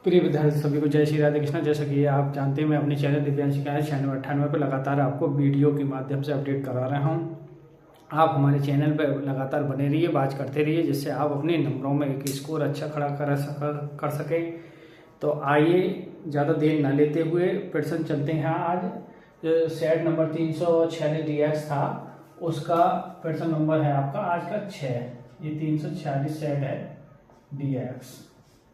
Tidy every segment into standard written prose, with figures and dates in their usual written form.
प्रिय विद्यार्थी सभी को जय श्री राधे कृष्णा। जैसा कि आप जानते हैं, मैं अपने चैनल दिव्यांश शिकायत 9698 पर लगातार आपको वीडियो के माध्यम से अपडेट करा रहा हूं। आप हमारे चैनल पर लगातार बने रहिए, बात करते रहिए, जिससे आप अपने नंबरों में एक स्कोर अच्छा खड़ा कर सकें। तो आइए ज़्यादा देर न लेते हुए प्रश्न चलते हैं। आज जो सेट नंबर 346 DX था, उसका प्रश्न नंबर है आपका आज का 6। ये 346 सेट है DX,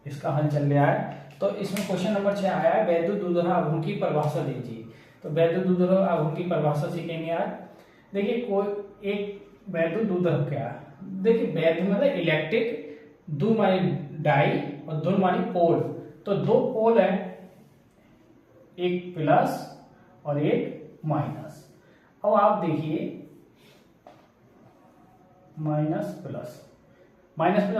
इसका हल चल रहा है। तो इसमें क्वेश्चन नंबर 6 आया है, वैद्युत द्विध्रुव आघूर्ण की परिभाषा दीजिए। तो वैद्युत द्विध्रुव आघूर्ण की परिभाषा सीखेंगे आज। देखिए, कोई एक वैद्युत द्विध्रुव क्या है। देखिए, वैद्युत मतलब इलेक्ट्रिक, द्वु मानी डाई और ध्रुव मानी पोल। तो दो पोल है, एक प्लस और एक माइनस। अब आप देखिए, माइनस प्लस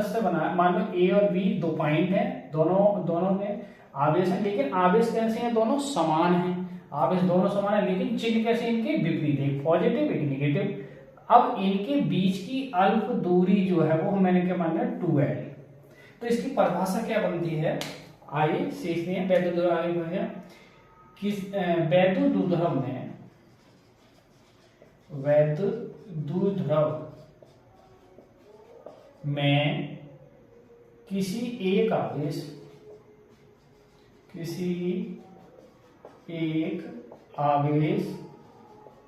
से बना है। मान लो ए और बी दो पॉइंट हैं, दोनों में आवेश है, लेकिन आवेश कैसे हैं, दोनों समान हैं। आवेश दोनों समान है, लेकिन चिन्ह कैसे इनके विपरीत, एक पॉजिटिव एक निगेटिव। अब इनके बीच की अल्प दूरी जो है वो मैंने क्या माना 2L। तो इसकी परिभाषा क्या बनती है, आइए सीखते हैं। वैद्युत द्विध्रुव में किसी एक आवेश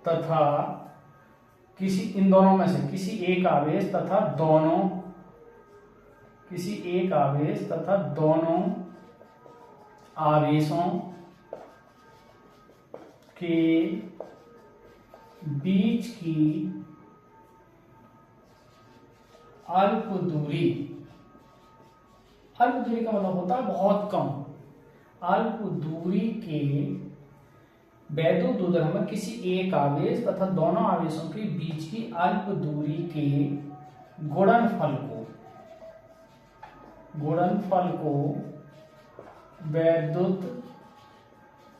तथा इन दोनों में से किसी एक आवेश तथा दोनों आवेशों के बीच की अल्प दूरी का मतलब होता है बहुत कम। अल्प दूरी के वैद्युत द्विध्रुव में किसी एक आवेश तथा दोनों आवेशों के बीच की अल्प दूरी के गुणनफल को वैद्युत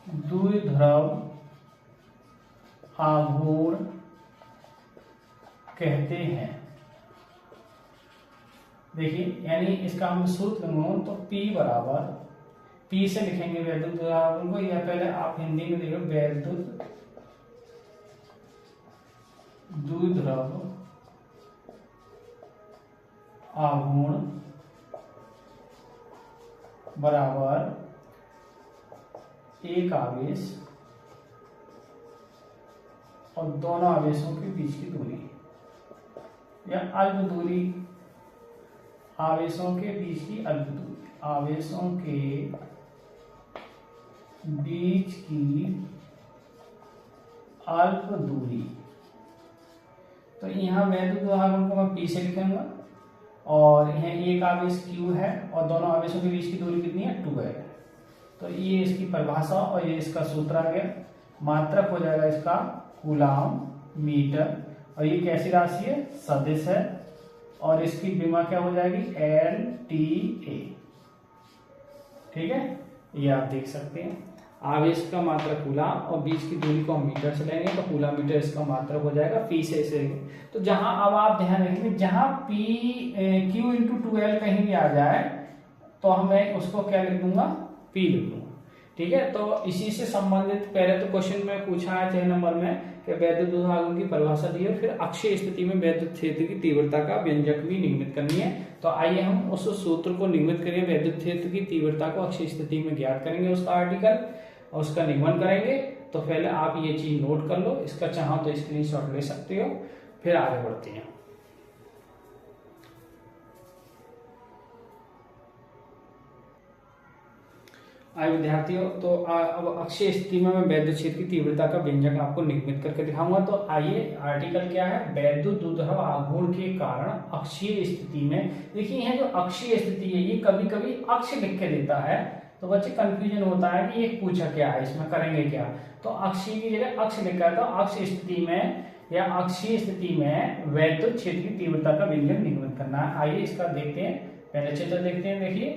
द्विध्रुव आघूर्ण कहते हैं। देखिए, यानी इसका हम सूत्र लिखूं तो P से लिखेंगे वैद्युत द्विध्रुव आघूर्ण को, या पहले आप हिंदी में देखो, वैद्युत द्विध्रुव आघूर्ण बराबर एक आवेश और दोनों आवेशों के बीच की दूरी, या अल्प दूरी, आवेशों के बीच की अल्प दूरी, आवेशों के बीच की अल्प दूरी। तो यहाँ वैद्युत द्विध्रुव आघूर्ण को मैं P से लिखूंगा, और यहाँ एक आवेश Q है और दोनों आवेशों के बीच की दूरी कितनी है, 2L। तो ये इसकी परिभाषा और ये इसका सूत्र आ गया। मात्रक हो जाएगा इसका कूलाम मीटर, और ये कैसी राशि है, सदिश है, और इसकी विमा क्या हो जाएगी, LTA। ठीक है, ये आप देख सकते हैं। आवेश का मात्रक कूलाम और बीच की दूरी को हम मीटर से लेंगे, तो कूलाम मीटर इसका मात्रक हो जाएगा P से। तो जहां अब आप ध्यान रखेंगे, जहां Q × 2L कहीं भी आ जाए तो हमें उसको क्या लिख दूंगा, P लिख दूंगा। ठीक है, तो इसी से संबंधित पहले तो क्वेश्चन में पूछा है 6 नंबर में कि वैद्युत द्विध्रुव आघूर्ण की परिभाषा दी है, फिर अक्षीय स्थिति में वैद्युत क्षेत्र की तीव्रता का व्यंजक भी निगमित करनी है। तो आइए हम उस सूत्र को निगमित करेंगे। वैद्युत क्षेत्र की तीव्रता को अक्षीय स्थिति में ज्ञात करेंगे, उसका आर्टिकल और उसका निगमन करेंगे। तो पहले आप ये चीज नोट कर लो, इसका चाहो तो स्क्रीनशॉट ले सकते हो, फिर आगे बढ़ते हैं। आइए विद्यार्थियों, तो अब अक्षीय स्थिति में मैं वैद्युत क्षेत्र की तीव्रता का व्यंजक आपको निगमित करके दिखाऊंगा। तो आइए, आर्टिकल क्या है, वैद्युत द्विध्रुव आघूर्ण के कारण अक्षीय स्थिति में। देखिए, यह जो अक्षीय स्थिति है, ये कभी कभी अक्ष लिख के देता है, तो बच्चे कंफ्यूजन होता है कि ये पूछा क्या है, इसमें करेंगे क्या। तो अक्षीय की जगह अक्ष लिखा है, तो अक्ष स्थिति में या अक्षीय स्थिति में वैद्युत क्षेत्र की तीव्रता का व्यंजक निगमित करना है। आइए इसका देखते हैं, पहले चित्र देखते हैं। देखिए,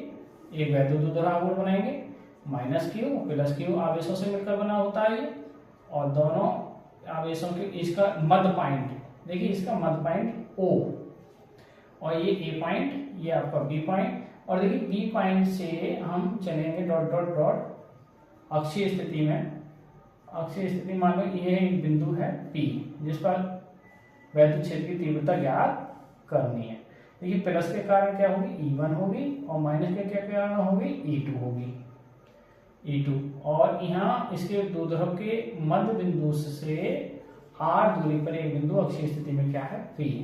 एक वैद्युत द्विध्रुव आघूर्ण बनाएंगे, -Q + Q आवेशों से मिलकर बना होता है ये, और दोनों आवेशों के इसका मध्य पॉइंट, देखिए इसका मध्य पॉइंट O, और ये A पॉइंट, ये आपका B पॉइंट, और देखिए पी पॉइंट से हम चलेंगे डॉट डॉट डॉट अक्षीय स्थिति में। अक्षीय स्थिति मान लो ये एक बिंदु है पी जिस पर वैद्युत क्षेत्र की तीव्रता ज्ञात करनी है। देखिए प्लस के कारण क्या होगी, E1 होगी, और माइनस के क्या कारण होगी, E2 होगी, E2। और यहाँ इसके दो ध्रुव के मध्य बिंदु से r दूरी पर एक बिंदु अक्षीय स्थिति में क्या है, P है।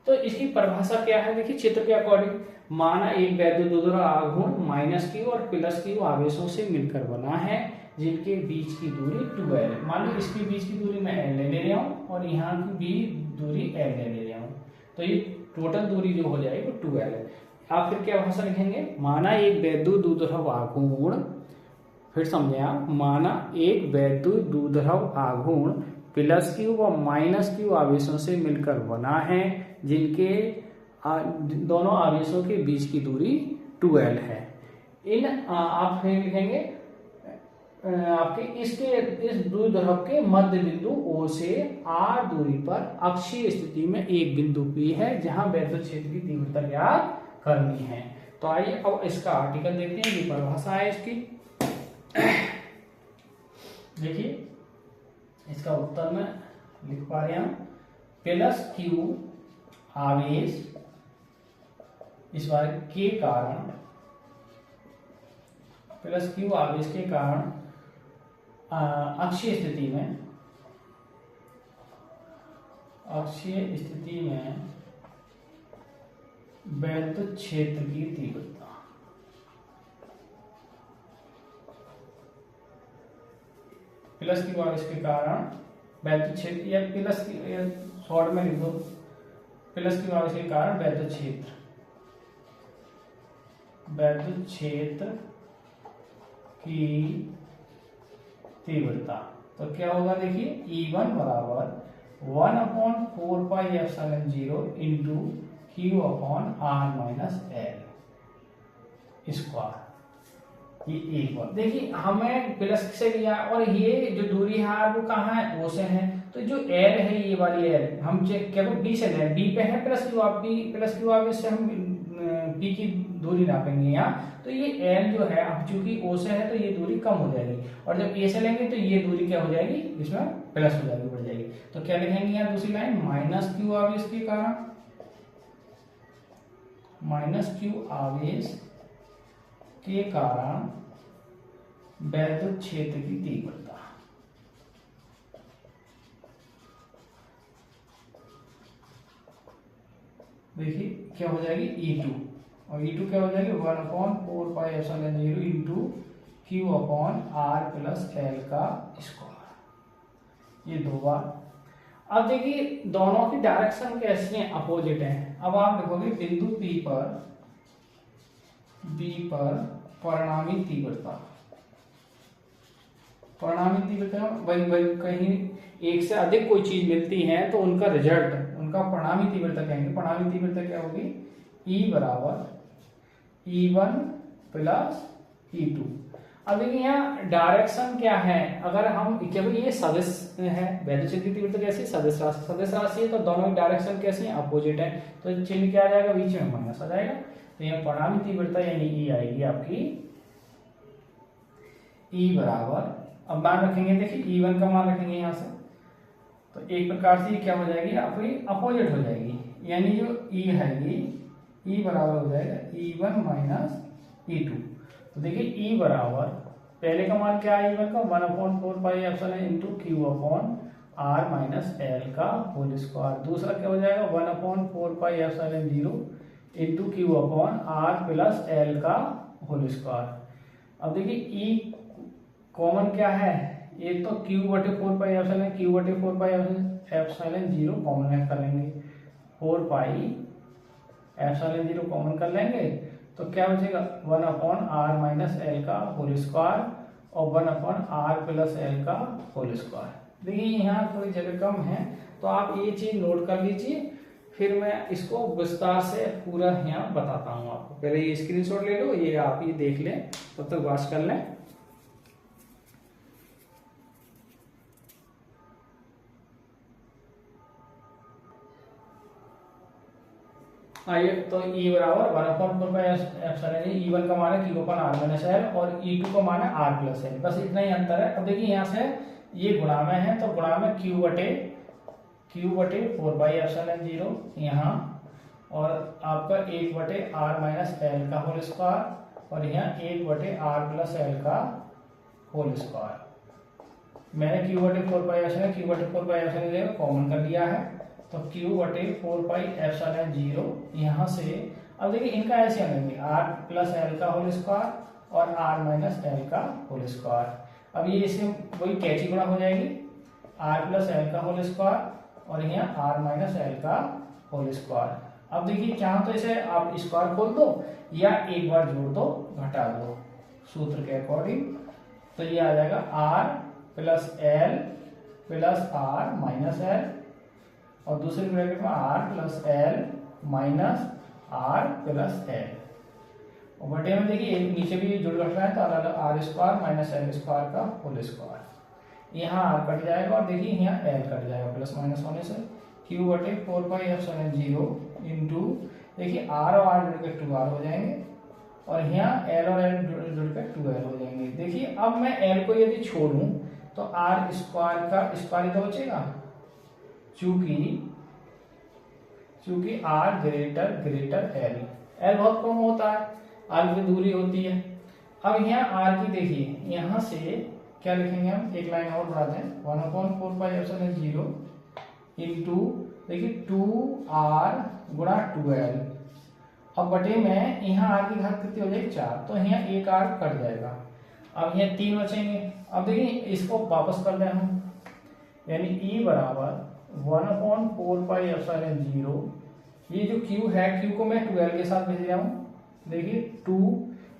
तो इसकी परिभाषा क्या है, देखिए चित्र के अकॉर्डिंग, माना एक वैद्युत द्विध्रुव आघूर्ण माइनस Q और प्लस Q आवेशों से मिलकर बना है जिनके बीच की दूरी 2L है। मान लो इसके बीच की दूरी मैं L ले रहा हूँ और यहाँ की भी दूरी L ले रहा हूँ, तो ये टोटल दूरी जो हो जाएगी वो 2L है। आप फिर क्या भाषा लिखेंगे, माना एक वैद्युत द्विध्रुव आघूर्ण, फिर समझे आप, माना एक वैद्युत द्विध्रुव आघूर्ण प्लस Q व माइनस Q आवेशों से मिलकर बना है जिनके दोनों आवेशों के बीच की दूरी 2L है। इन आप फिर लिखेंगे आपके इसके इस द्विध्रुव के मध्य बिंदु O से R दूरी पर अक्षीय स्थिति में एक बिंदु P है जहां वैद्युत क्षेत्र की तीव्रता ज्ञात करनी है। तो आइए अब इसका आर्टिकल देखते हैं, ये परिभाषा है इसकी। देखिए इसका उत्तर में लिख पा रहे हैं, प्लस Q आवेश इस बार के कारण, प्लस Q आवेश के कारण अक्षीय स्थिति में वैद्युत क्षेत्र की तीव्रता, प्लस Q आवेश के कारण वैद्युत क्षेत्र, या प्लस शॉर्ट में लिख दो, प्लस Q आवेश के कारण वैद्युत क्षेत्र की तीव्रता। तो क्या होगा, देखिए E1 बराबर 1/4πε0 इंटू Q/R - L स्क्वायर। ये एक बार देखिए हमें प्लस से लिया और ये जो दूरी है वो कहाँ है, O से है। तो जो L है, ये वाली L हम चेक क्या B से लें, B पे है प्लस Q, प्लस Q आवेश से हम P की दूरी नापेंगे यहाँ। तो ये L जो है, अब चूंकि O से है तो ये दूरी कम हो जाएगी, और जब A से लेंगे तो ये दूरी क्या हो जाएगी, इसमें प्लस हो जाएगी, बढ़ जाएगी। तो क्या लिखेंगे यहाँ दूसरी लाइन, माइनस Q आवेश के कारण, माइनस Q आवेश के कारण वैद्युत क्षेत्र की तीव्रता। देखिए क्या हो जाएगी E2, और E2 क्या हो जाएगी 1/4πε0 इंटू Q/R प्लस L का स्क्वायर, ये दो बार। अब देखिए दोनों की डायरेक्शन कैसी है, अपोजिट है। अब आप देखोगे बिंदु P पर परिणामी तीव्रता, वही कहीं एक से अधिक कोई चीज मिलती है तो उनका रिजल्ट, उनका परिणामी तीव्रता कहेंगे। परिणामी तीव्रता क्या होगी, E बराबर E1 प्लस E2। अब देखिए यहाँ डायरेक्शन क्या है, अगर हम क्या भाई ये सदिश है, वैद्युत क्षेत्र की तीव्रता कैसी, सदिश राशि है, तो दोनों की डायरेक्शन कैसी है, अपोजिट है। तो चिन्ह क्या आ जाएगा, बीच में माइनस आ जाएगा। तो यहाँ परिणामी तीव्रता यानी E आएगी आपकी E बराबर, अब मान रखेंगे, देखिए E1 का मान रखेंगे यहाँ से, तो एक प्रकार से ये क्या हो जाएगी, आपकी अपोजिट हो जाएगी, यानी जो E है ये E बराबर हो जाएगा E1 माइनस E2। तो देखिए E बराबर, पहले का मान क्या है E1 का 1/4πε इंटू Q/R माइनस L का होल स्क्वायर। दूसरा क्या हो जाएगा 1/4πε0 इंटू Q/R प्लस L का होल स्क्वायर। अब देखिए E कॉमन क्या है, एक तो Q/4πε, Q/4πε0 कॉमन कर लेंगे, 4πε0 कॉमन कर लेंगे, तो क्या बचेगा 1/R माइनस L का होल स्क्वायर और 1/R प्लस L का होल स्क्वायर। देखिए यहाँ थोड़ी जगह कम है तो आप ये चीज नोट कर लीजिए, फिर मैं इसको विस्तार से पूरा यहाँ बताता हूँ आपको। पहले ये स्क्रीनशॉट ले लो, ये आप ये देख लें, तब तक वाच कर लें। तो E बराबर 1/4 E1 का मान है Q/R-L और E2 का मान है R+L, बस इतना ही अंतर है। अब देखिए यहाँ से ये गुणा में है तो गुणा में Q/4πε0 यहाँ, और आपका 1/R-L का होल स्क्वायर और यहाँ 1/R+L का होल स्क्वायर। मैंने Q/4πε कॉमन कर लिया है, तो Q/4πε0 यहाँ से। अब देखिए इनका ऐसे आएंगे R+L का होल स्क्वायर और R-L का होल स्क्वायर। अब ये इससे वही कैची गुणा हो जाएगी, R+L का होल स्क्वायर और यहाँ R-L का होल स्क्वायर। अब देखिए चाहो तो इसे आप स्क्वायर खोल दो या एक बार जोड़ दो घटा दो सूत्र के अकॉर्डिंग, तो ये आ जाएगा R+L + R-L और दूसरे ब्रैकेट में R+L - R+L और बटे में देखिए एक नीचे भी जुड़ रखना है तो अलग R² - L² का होल स्क्वायर। यहाँ R कट जाएगा और देखिए यहाँ L कट जाएगा प्लस माइनस होने से। Q/4πε0 इंटू देखिए R और R जुड़ के 2R हो जाएंगे और यहाँ L और L जुड़ के 2L हो जाएंगे। देखिए अब मैं L को यदि छोड़ूं तो R² का स्क्वायर तो बचेगा, चूंकि R ग्रेटर L बहुत कम होता है, R की दूरी होती है। अब यहाँ R की देखिए यहाँ से क्या लिखेंगे हम, एक लाइन और बढ़ाते हैं 1/4πε0 इंटू देखिए 2R गुणा 2L। अब बटे में यहाँ R की घात कितनी हो जाएगी 4, तो यहाँ एक R कट जाएगा। अब यहाँ 3 बचेंगे। अब देखिए इसको वापस कर दें हम, यानी E बराबर 1/4πε0, ये जो Q है Q को मैं 2L के साथ भेज रहा हूँ। देखिए 2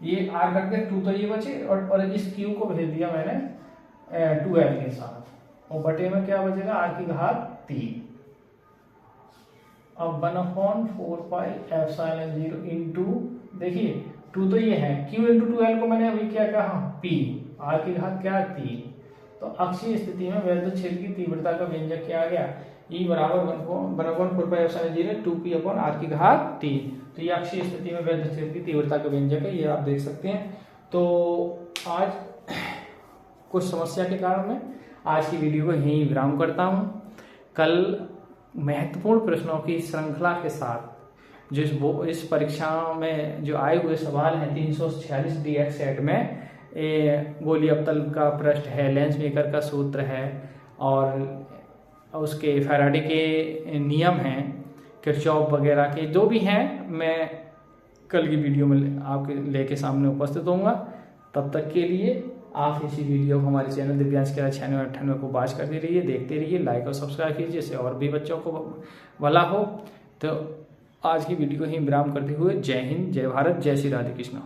ये R कट के 2 तो ये बचे और इस Q को भेज दिया मैंने 2L के साथ और बटे में क्या बचेगा R की घात 3। अब 1/4πε0 इंटू देखिए 2 तो ये है, Q इंटू 2L को मैंने अभी क्या कहा P, R की घात क्या 3। तो अक्षीय स्थिति में वैद्युत क्षेत्र की तीव्रता का व्यंजक क्या आ गया, E बराबर 1/4πε0 2P/R की घात 3। तो ये अक्षीय स्थिति में वैद्युत क्षेत्र की तीव्रता का व्यंजक है, ये आप देख सकते हैं। तो आज कुछ समस्या के कारण मैं आज की वीडियो को यहीं विराम करता हूँ। कल महत्वपूर्ण प्रश्नों की श्रृंखला के साथ जो इस परीक्षा में जो आए हुए सवाल हैं 346 DX सेट में गोलीय अवतल का पृष्ठ है, लेंस मेकर का सूत्र है और उसके फैराडे के नियम हैं, किरचॉफ वगैरह के जो भी हैं, मैं कल की वीडियो में आपके लेके सामने उपस्थित होऊंगा। तब तक के लिए आप इसी वीडियो को हमारे चैनल दिव्यांश के 9698 को वॉच करते रहिए, देखते रहिए, लाइक और सब्सक्राइब कीजिए, जिससे और भी बच्चों को भला हो। तो आज की वीडियो को ही विराम करते हुए जय हिंद, जय भारत, जय श्री राधे कृष्ण।